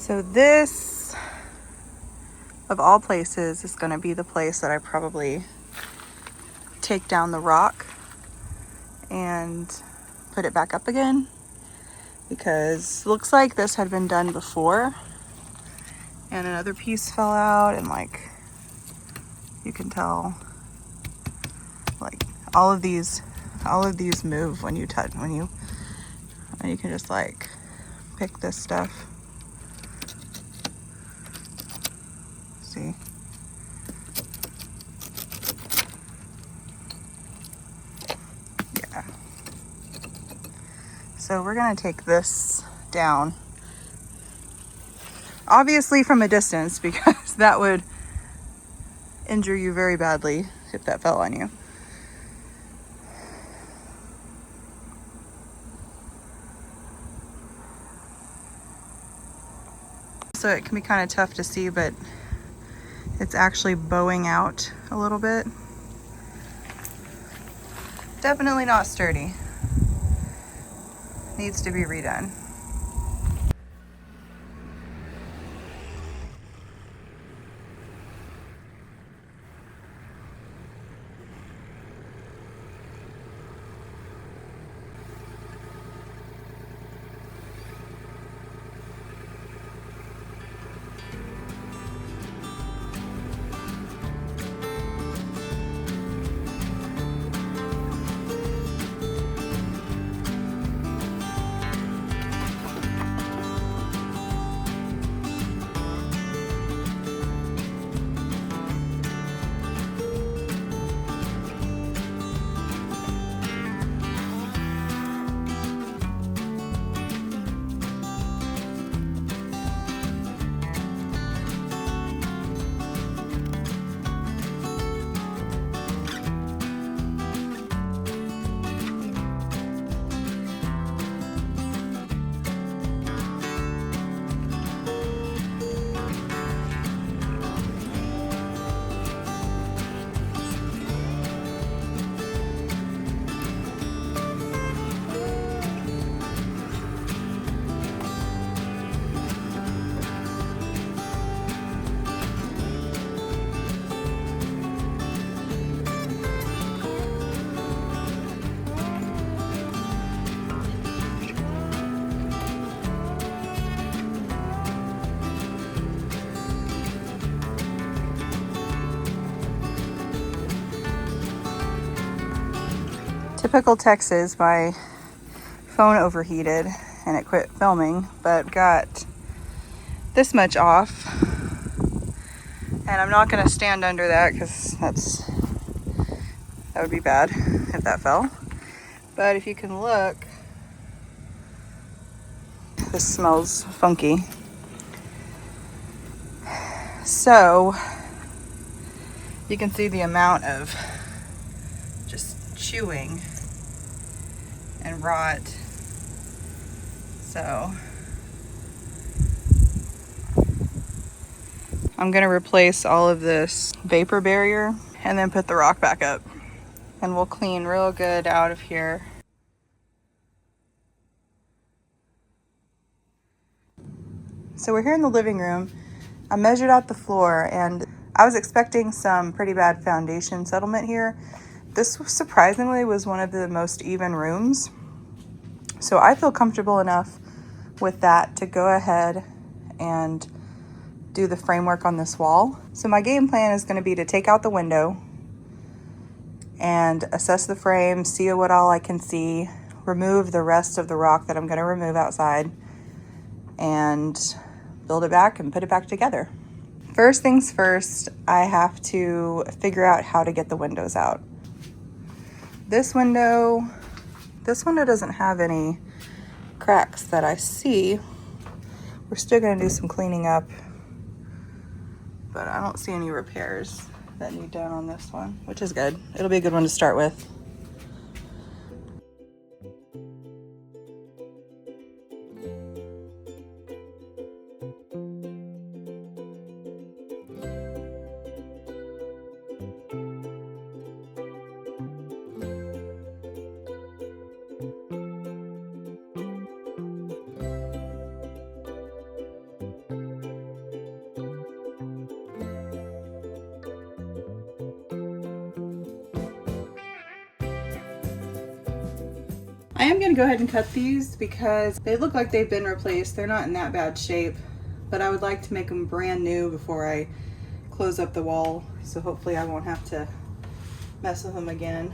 So this, of all places, is going to be the place that I probably take down the rock and put it back up again, because it looks like this had been done before and another piece fell out, and like you can tell, like all of these move when you touch, and you can just like pick this stuff. See? Yeah. So we're gonna take this down, obviously from a distance, because that would injure you very badly if that fell on you. So it can be kind of tough to see, but it's actually bowing out a little bit. Definitely not sturdy. Needs to be redone. Typical Texas, my phone overheated and it quit filming, but got this much off, and I'm not going to stand under that because that would be bad if that fell. But if you can look, this smells funky. So you can see the amount of just chewing and rot. So I'm gonna replace all of this vapor barrier and then put the rock back up, and we'll clean real good out of here. So we're here in the living room. I measured out the floor and I was expecting some pretty bad foundation settlement here. This surprisingly was one of the most even rooms. So I feel comfortable enough with that to go ahead and do the framework on this wall. So my game plan is going to be to take out the window and assess the frame, see what all I can see, remove the rest of the rock that I'm going to remove outside, and build it back and put it back together. First things first, I have to figure out how to get the windows out. This window doesn't have any cracks that I see. We're still gonna do some cleaning up, but I don't see any repairs that need done on this one, which is good. It'll be a good one to start with. I am going to go ahead and cut these because they look like they've been replaced. They're not in that bad shape, but I would like to make them brand new before I close up the wall, so hopefully I won't have to mess with them again.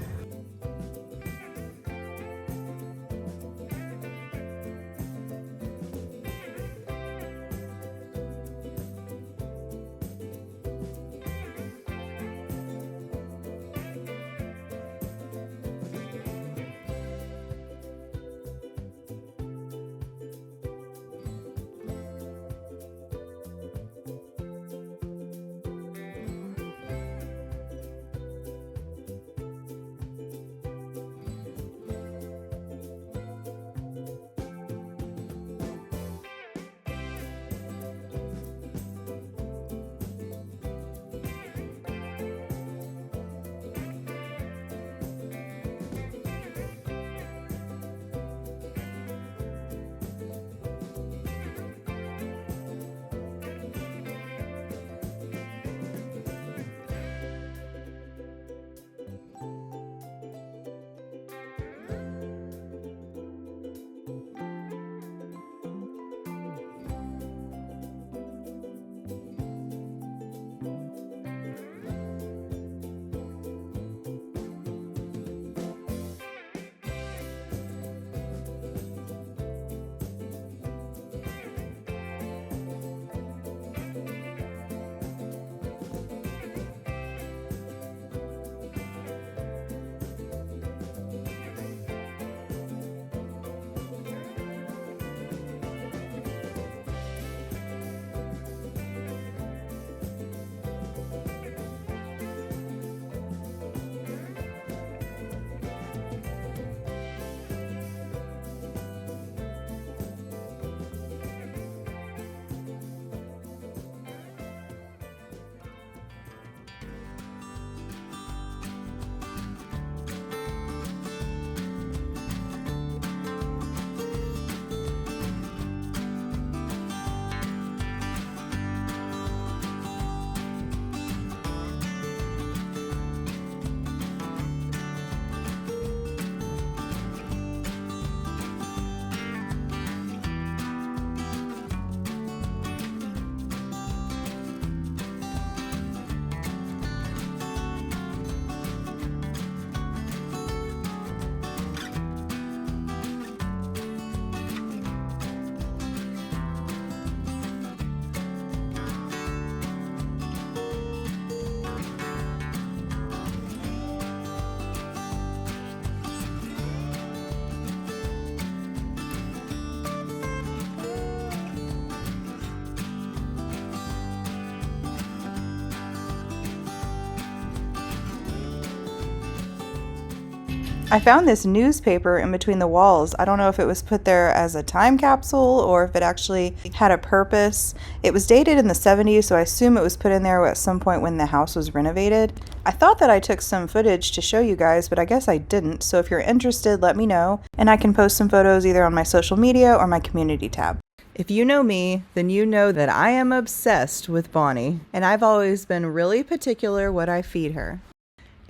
I found this newspaper in between the walls. I don't know if it was put there as a time capsule or if it actually had a purpose. It was dated in the 70s, so I assume it was put in there at some point when the house was renovated. I thought that I took some footage to show you guys, but I guess I didn't. So if you're interested, let me know, and I can post some photos either on my social media or my community tab. If you know me, then you know that I am obsessed with Bonnie, and I've always been really particular what I feed her.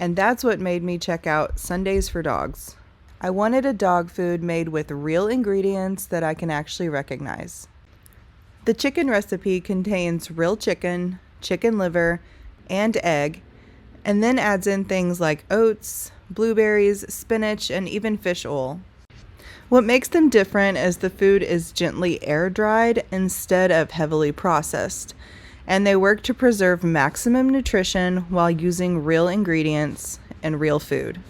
And that's what made me check out Sundays for Dogs. I wanted a dog food made with real ingredients that I can actually recognize. The chicken recipe contains real chicken, chicken liver, and egg, and then adds in things like oats, blueberries, spinach, and even fish oil. What makes them different is the food is gently air dried instead of heavily processed, and they work to preserve maximum nutrition while using real ingredients and real food.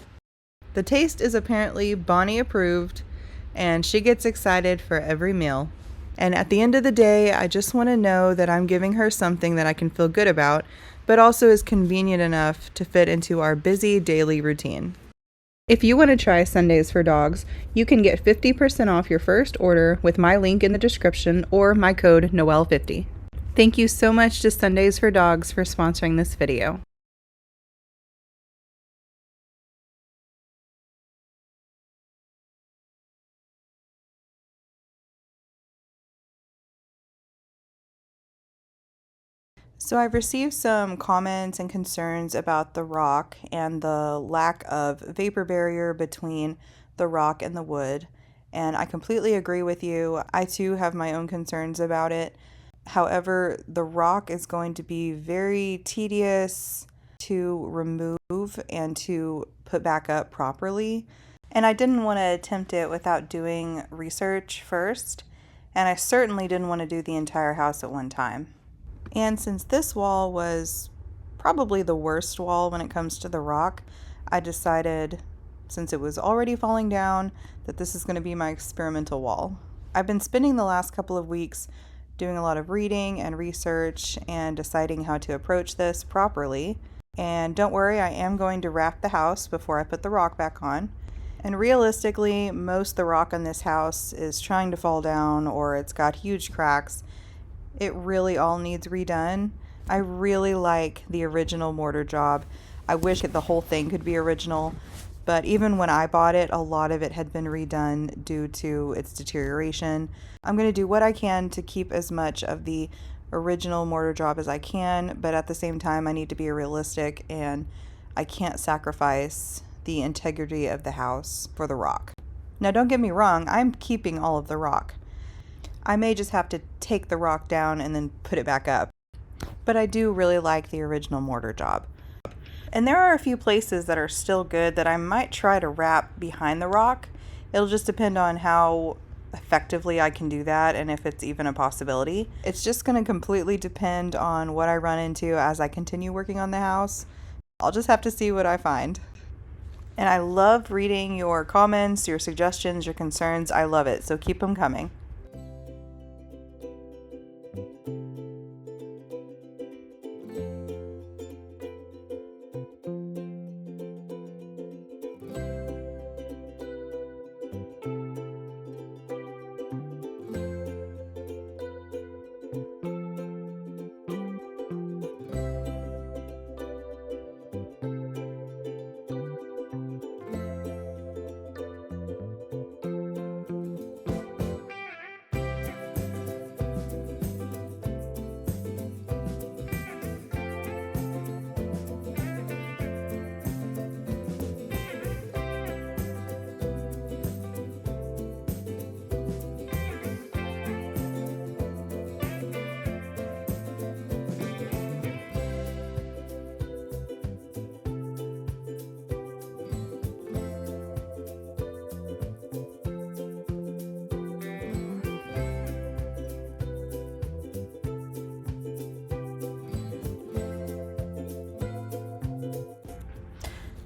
The taste is apparently Bonnie approved, and she gets excited for every meal. And at the end of the day, I just want to know that I'm giving her something that I can feel good about, but also is convenient enough to fit into our busy daily routine. If you want to try Sundays for Dogs, you can get 50% off your first order with my link in the description or my code Noel50. Thank you so much to Sundays for Dogs for sponsoring this video. So I've received some comments and concerns about the rock and the lack of vapor barrier between the rock and the wood. And I completely agree with you. I too have my own concerns about it. However, the rock is going to be very tedious to remove and to put back up properly. And I didn't want to attempt it without doing research first. And I certainly didn't want to do the entire house at one time. And since this wall was probably the worst wall when it comes to the rock, I decided, since it was already falling down, that this is going to be my experimental wall. I've been spending the last couple of weeks doing a lot of reading and research and deciding how to approach this properly. And don't worry, I am going to wrap the house before I put the rock back on. And realistically, most of the rock on this house is trying to fall down or it's got huge cracks. It really all needs redone. I really like the original mortar job. I wish the whole thing could be original, but even when I bought it, a lot of it had been redone due to its deterioration. I'm going to do what I can to keep as much of the original mortar job as I can, but at the same time, I need to be realistic and I can't sacrifice the integrity of the house for the rock. Now, don't get me wrong, I'm keeping all of the rock. I may just have to take the rock down and then put it back up. But I do really like the original mortar job. And there are a few places that are still good that I might try to wrap behind the rock. It'll just depend on how effectively I can do that and if it's even a possibility. It's just going to completely depend on what I run into as I continue working on the house. I'll just have to see what I find. And I love reading your comments, your suggestions, your concerns. I love it. So keep them coming.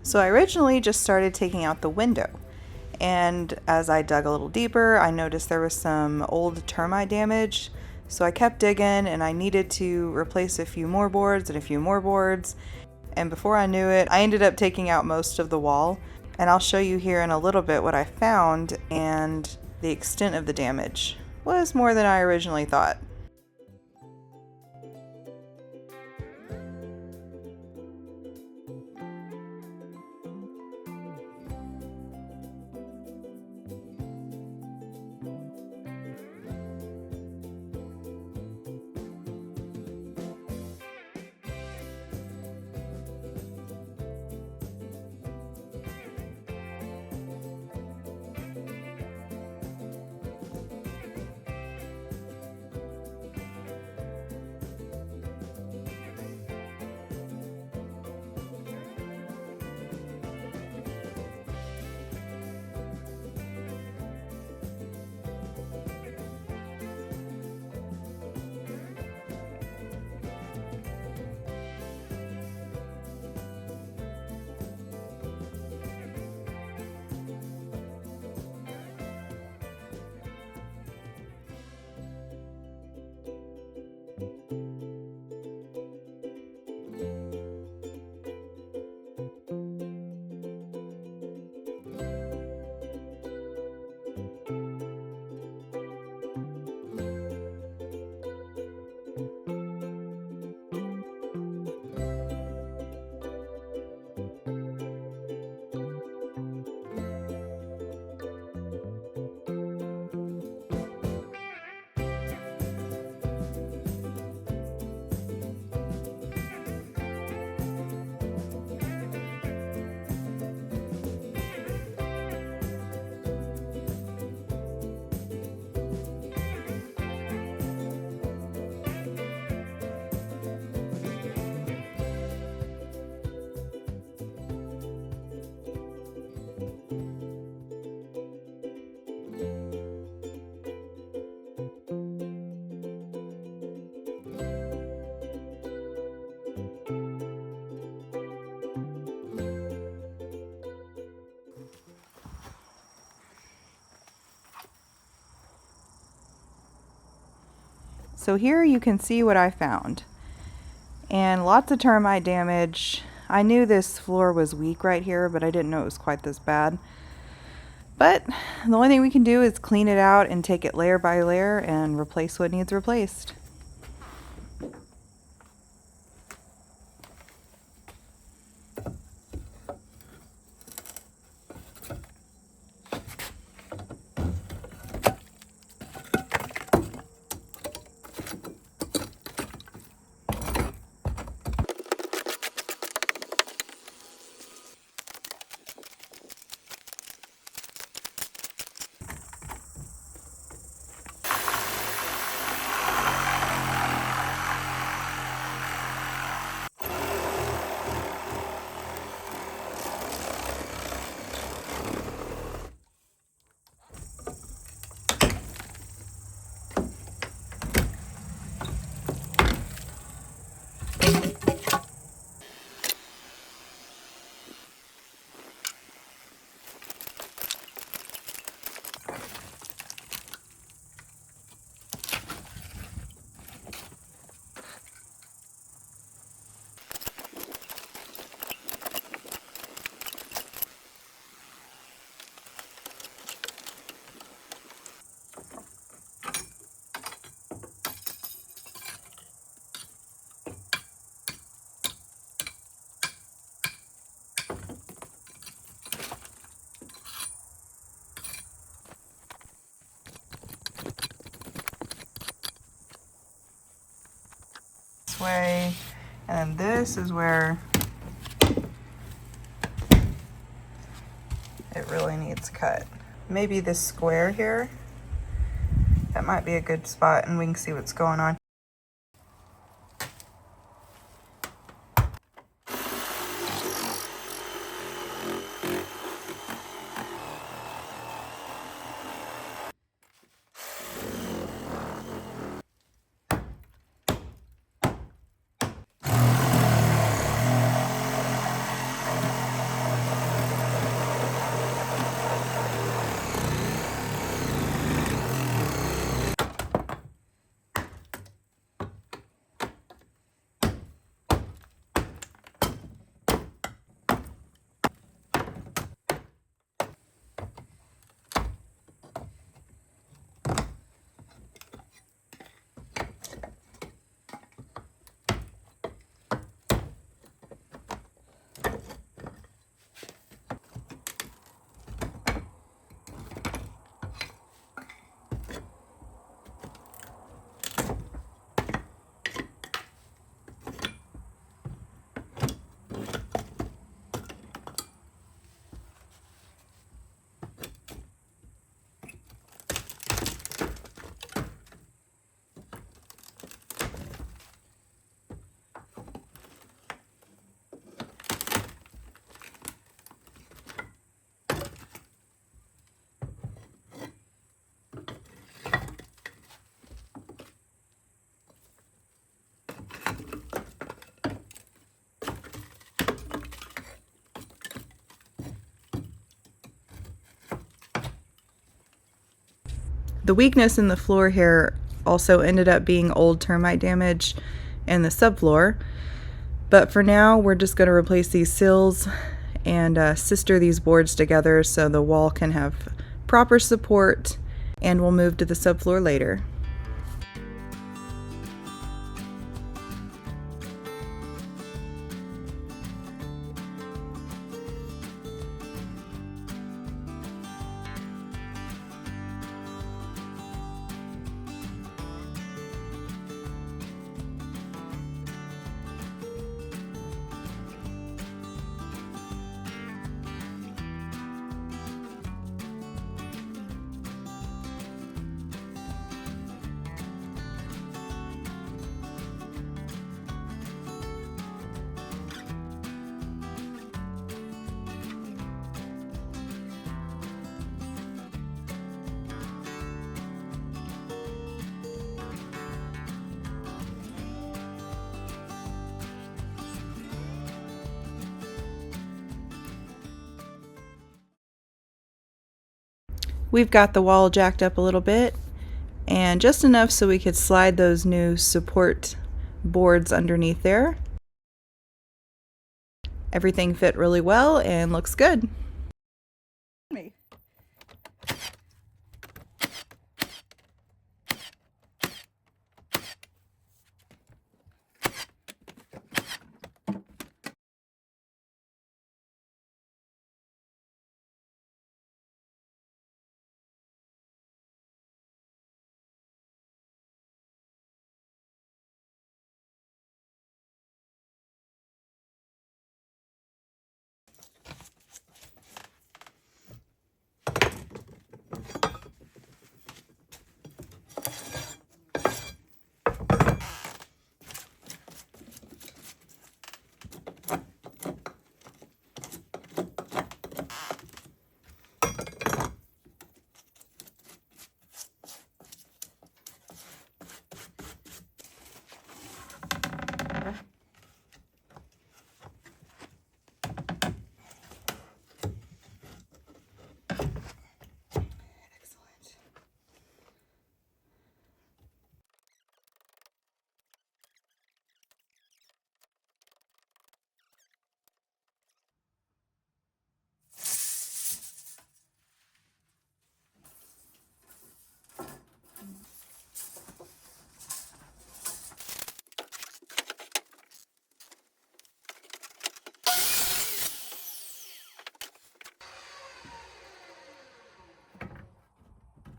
So I originally just started taking out the window, and as I dug a little deeper, I noticed there was some old termite damage. So I kept digging and I needed to replace a few more boards and a few more boards. And before I knew it, I ended up taking out most of the wall. And I'll show you here in a little bit what I found, and the extent of the damage was more than I originally thought. So here you can see what I found. And lots of termite damage. I knew this floor was weak right here, but I didn't know it was quite this bad. But the only thing we can do is clean it out and take it layer by layer and replace what needs replaced. Way, and then this is where it really needs cut. Maybe this square here, that might be a good spot, and we can see what's going on. The weakness in the floor here also ended up being old termite damage in the subfloor, but for now we're just going to replace these sills and sister these boards together so the wall can have proper support, and we'll move to the subfloor later. We've got the wall jacked up a little bit, and just enough so we could slide those new support boards underneath there. Everything fit really well and looks good.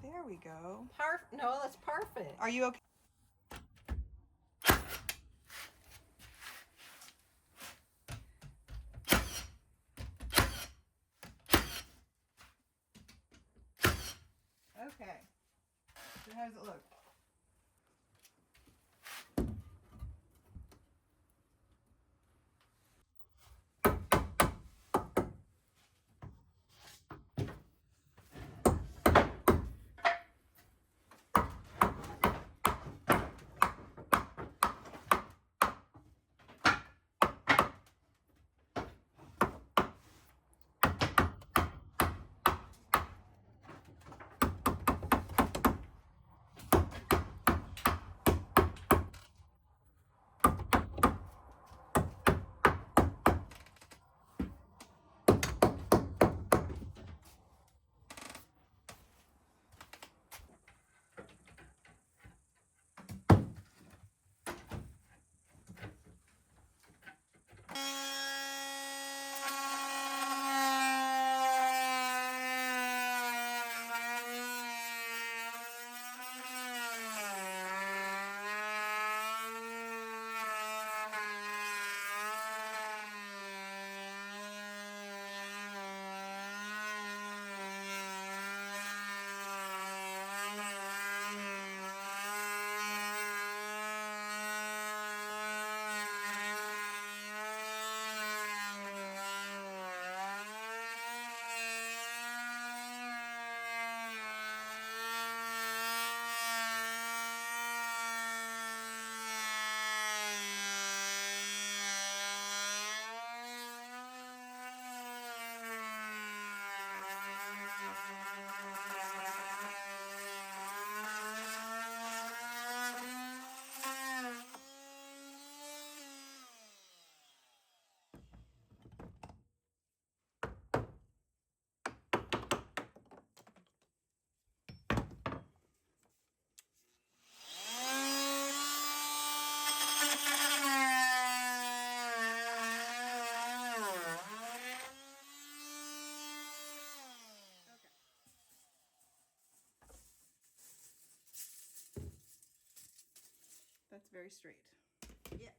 There we go. No, that's perfect. Are you okay? Okay. So how does it look? That's very straight. Yes.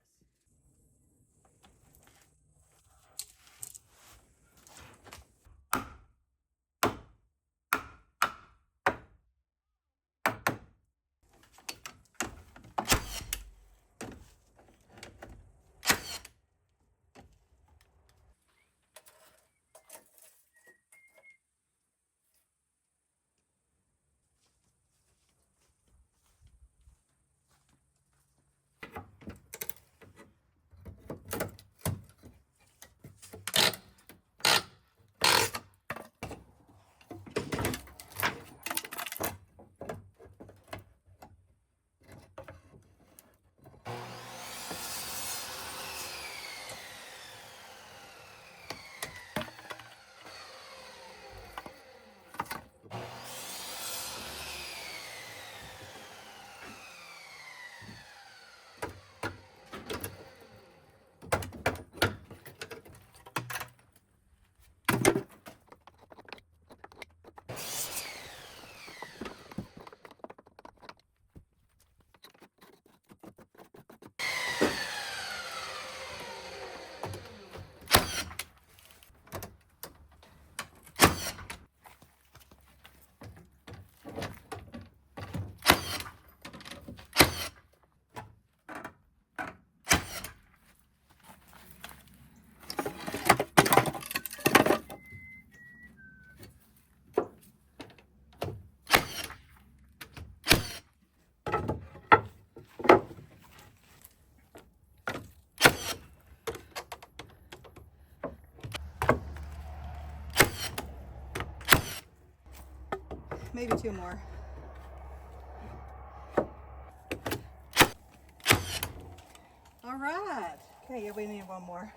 maybe 2 more. All right. Okay, yeah, we need 1 more.